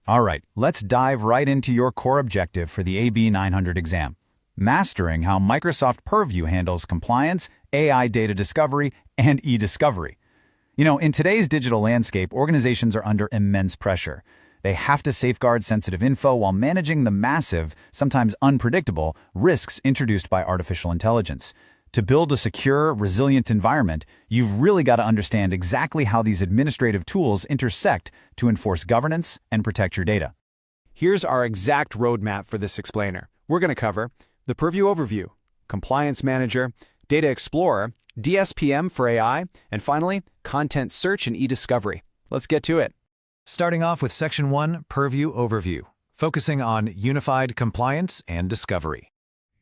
All right, let's dive right into your core objective for the AB 900 exam. Mastering how Microsoft Purview handles compliance, AI data discovery, and eDiscovery. In today's digital landscape, organizations are under immense pressure. They have to safeguard sensitive info while managing the massive, sometimes unpredictable, risks introduced by artificial intelligence. To build a secure, resilient environment, you've really got to understand exactly how these administrative tools intersect to enforce governance and protect your data. Here's our exact roadmap for this explainer. We're going to cover the Purview Overview, Compliance Manager, Data Explorer, DSPM for AI, and finally, Content Search and eDiscovery. Let's get to it. Starting off with Section 1, Purview Overview, focusing on unified compliance and discovery.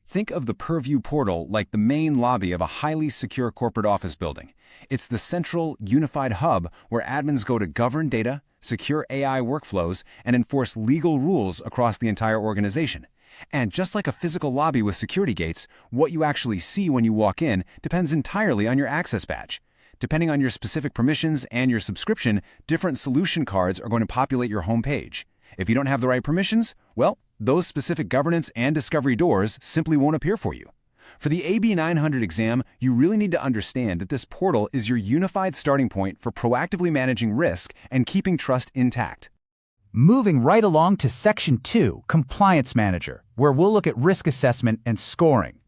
Think of the Purview portal like the main lobby of a highly secure corporate office building. It's the central, unified hub where admins go to govern data, secure AI workflows, and enforce legal rules across the entire organization. And just like a physical lobby with security gates, what you actually see when you walk in depends entirely on your access badge. Depending on your specific permissions and your subscription, different solution cards are going to populate your homepage. If you don't have the right permissions, well, those specific governance and discovery doors simply won't appear for you. For the AB 900 exam, you really need to understand that this portal is your unified starting point for proactively managing risk and keeping trust intact. Moving right along to Section 2, Compliance Manager, where we'll look at risk assessment and scoring.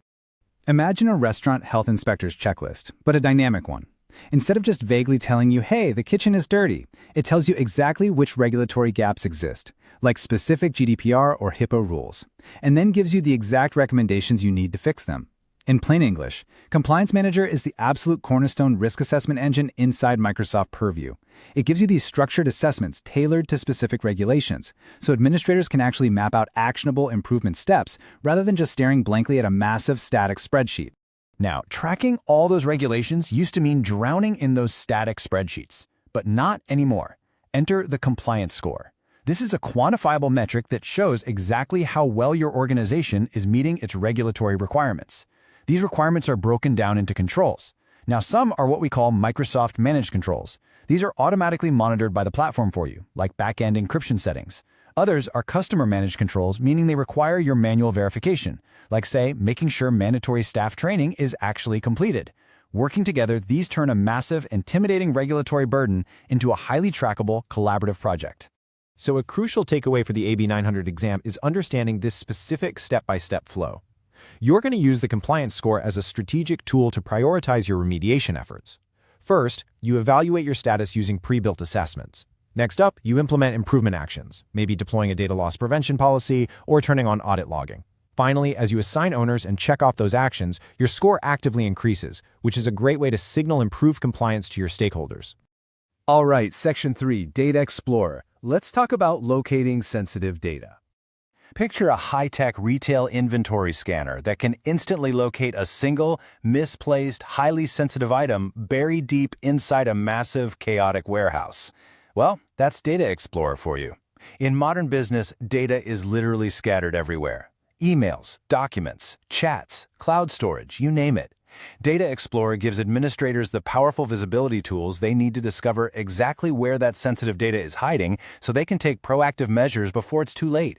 Imagine a restaurant health inspector's checklist, but a dynamic one. Instead of just vaguely telling you, hey, the kitchen is dirty, it tells you exactly which regulatory gaps exist, like specific GDPR or HIPAA rules, and then gives you the exact recommendations you need to fix them. In plain English, Compliance Manager is the absolute cornerstone risk assessment engine inside Microsoft Purview. It gives you these structured assessments tailored to specific regulations, so administrators can actually map out actionable improvement steps rather than just staring blankly at a massive static spreadsheet. Now, tracking all those regulations used to mean drowning in those static spreadsheets, but not anymore. Enter the compliance score. This is a quantifiable metric that shows exactly how well your organization is meeting its regulatory requirements. These requirements are broken down into controls. Now, some are what we call Microsoft Managed Controls. These are automatically monitored by the platform for you, like back-end encryption settings. Others are customer-managed controls, meaning they require your manual verification, like, say, making sure mandatory staff training is actually completed. Working together, these turn a massive, intimidating regulatory burden into a highly trackable, collaborative project. So a crucial takeaway for the AB 900 exam is understanding this specific step-by-step flow. You're going to use the compliance score as a strategic tool to prioritize your remediation efforts. First, you evaluate your status using pre-built assessments. Next up, you implement improvement actions, maybe deploying a data loss prevention policy or turning on audit logging. Finally, as you assign owners and check off those actions, your score actively increases, which is a great way to signal improved compliance to your stakeholders. All right, Section 3, Data Explorer. Let's talk about locating sensitive data. Picture a high-tech retail inventory scanner that can instantly locate a single, misplaced, highly sensitive item buried deep inside a massive, chaotic warehouse. Well, that's Data Explorer for you. In modern business, data is literally scattered everywhere. Emails, documents, chats, cloud storage, you name it. Data Explorer gives administrators the powerful visibility tools they need to discover exactly where that sensitive data is hiding so they can take proactive measures before it's too late.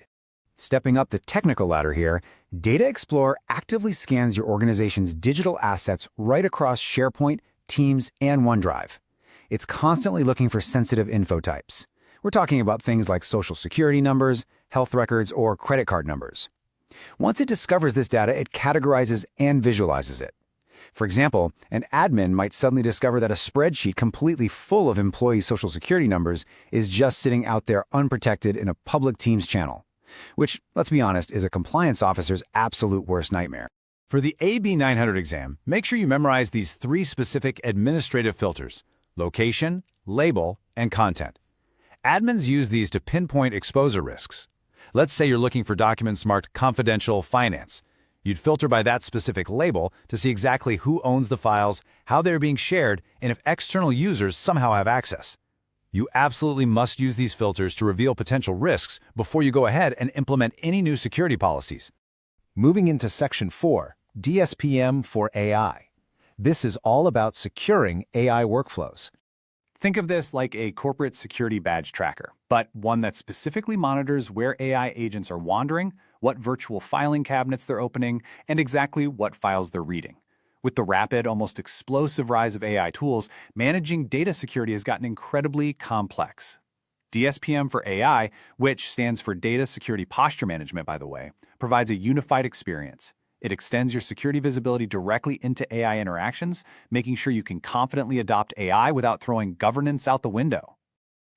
Stepping up the technical ladder here, Data Explorer actively scans your organization's digital assets right across SharePoint, Teams, and OneDrive. It's constantly looking for sensitive info types. We're talking about things like social security numbers, health records, or credit card numbers. Once it discovers this data, it categorizes and visualizes it. For example, an admin might suddenly discover that a spreadsheet completely full of employee social security numbers is just sitting out there unprotected in a public Teams channel, which, let's be honest, is a compliance officer's absolute worst nightmare. For the AB 900 exam, make sure you memorize these 3 specific administrative filters: location, label, and content. Admins use these to pinpoint exposure risks. Let's say you're looking for documents marked confidential finance. You'd filter by that specific label to see exactly who owns the files, how they're being shared, and if external users somehow have access. You absolutely must use these filters to reveal potential risks before you go ahead and implement any new security policies. Moving into Section 4, DSPM for AI. This is all about securing AI workflows. Think of this like a corporate security badge tracker, but one that specifically monitors where AI agents are wandering, what virtual filing cabinets they're opening, and exactly what files they're reading. With the rapid, almost explosive rise of AI tools, managing data security has gotten incredibly complex. DSPM for AI, which stands for Data Security Posture Management, by the way, provides a unified experience. It extends your security visibility directly into AI interactions, making sure you can confidently adopt AI without throwing governance out the window.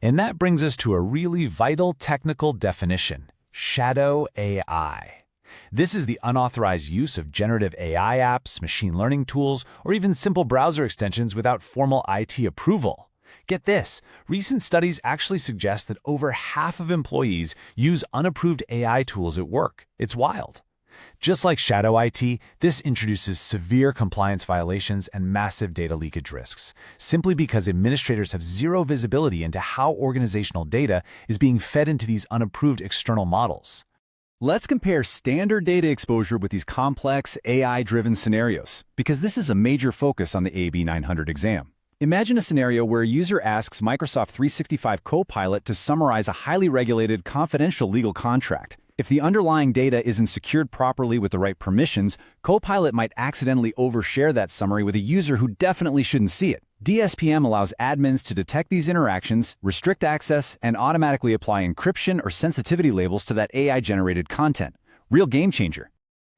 And that brings us to a really vital technical definition: shadow AI. This is the unauthorized use of generative AI apps, machine learning tools, or even simple browser extensions without formal IT approval. Get this, recent studies actually suggest that over half of employees use unapproved AI tools at work. It's wild. Just like shadow IT, this introduces severe compliance violations and massive data leakage risks, simply because administrators have zero visibility into how organizational data is being fed into these unapproved external models. Let's compare standard data exposure with these complex AI-driven scenarios, because this is a major focus on the AB 900 exam. Imagine a scenario where a user asks Microsoft 365 Copilot to summarize a highly regulated, confidential legal contract. If the underlying data isn't secured properly with the right permissions, Copilot might accidentally overshare that summary with a user who definitely shouldn't see it. DSPM allows admins to detect these interactions, restrict access, and automatically apply encryption or sensitivity labels to that AI-generated content. Real game changer.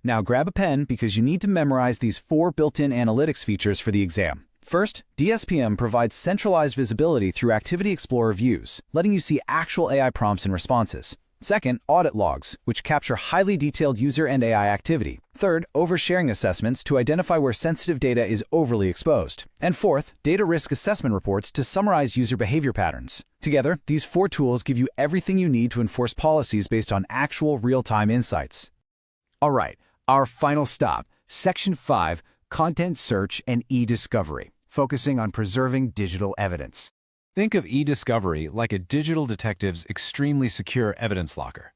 Now grab a pen because you need to memorize these 4 built-in analytics features for the exam. First, DSPM provides centralized visibility through Activity Explorer views, letting you see actual AI prompts and responses. Second, audit logs, which capture highly detailed user and AI activity. Third, oversharing assessments to identify where sensitive data is overly exposed. And fourth, data risk assessment reports to summarize user behavior patterns. Together, these 4 tools give you everything you need to enforce policies based on actual real-time insights. All right, our final stop, Section 5, Content Search and eDiscovery, focusing on preserving digital evidence. Think of eDiscovery like a digital detective's extremely secure evidence locker.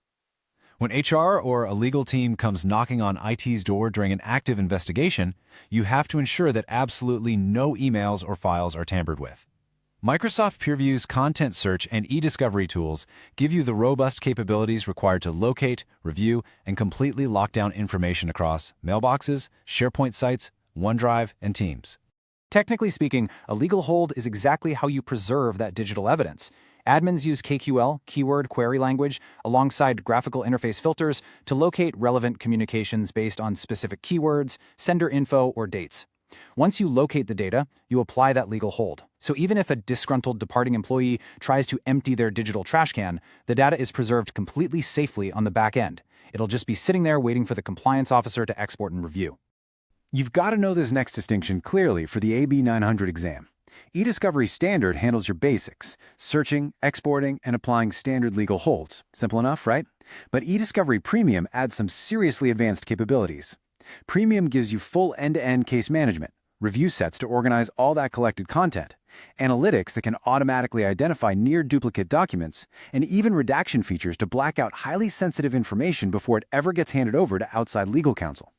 When HR or a legal team comes knocking on IT's door during an active investigation, you have to ensure that absolutely no emails or files are tampered with. Microsoft Pureview's Content Search and eDiscovery tools give you the robust capabilities required to locate, review, and completely lock down information across mailboxes, SharePoint sites, OneDrive, and Teams. Technically speaking, a legal hold is exactly how you preserve that digital evidence. Admins use KQL, keyword query language, alongside graphical interface filters to locate relevant communications based on specific keywords, sender info, or dates. Once you locate the data, you apply that legal hold. So even if a disgruntled departing employee tries to empty their digital trash can, the data is preserved completely safely on the back end. It'll just be sitting there waiting for the compliance officer to export and review. You've got to know this next distinction clearly for the AB 900 exam. eDiscovery Standard handles your basics, searching, exporting, and applying standard legal holds. Simple enough, right? But eDiscovery Premium adds some seriously advanced capabilities. Premium gives you full end-to-end case management, review sets to organize all that collected content, analytics that can automatically identify near-duplicate documents, and even redaction features to black out highly sensitive information before it ever gets handed over to outside legal counsel.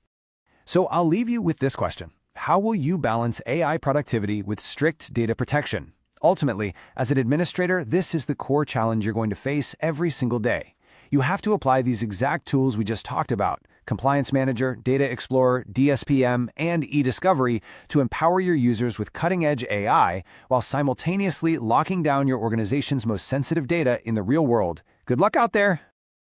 So I'll leave you with this question. How will you balance AI productivity with strict data protection? Ultimately, as an administrator, this is the core challenge you're going to face every single day. You have to apply these exact tools we just talked about, Compliance Manager, Data Explorer, DSPM, and eDiscovery, to empower your users with cutting-edge AI while simultaneously locking down your organization's most sensitive data in the real world. Good luck out there!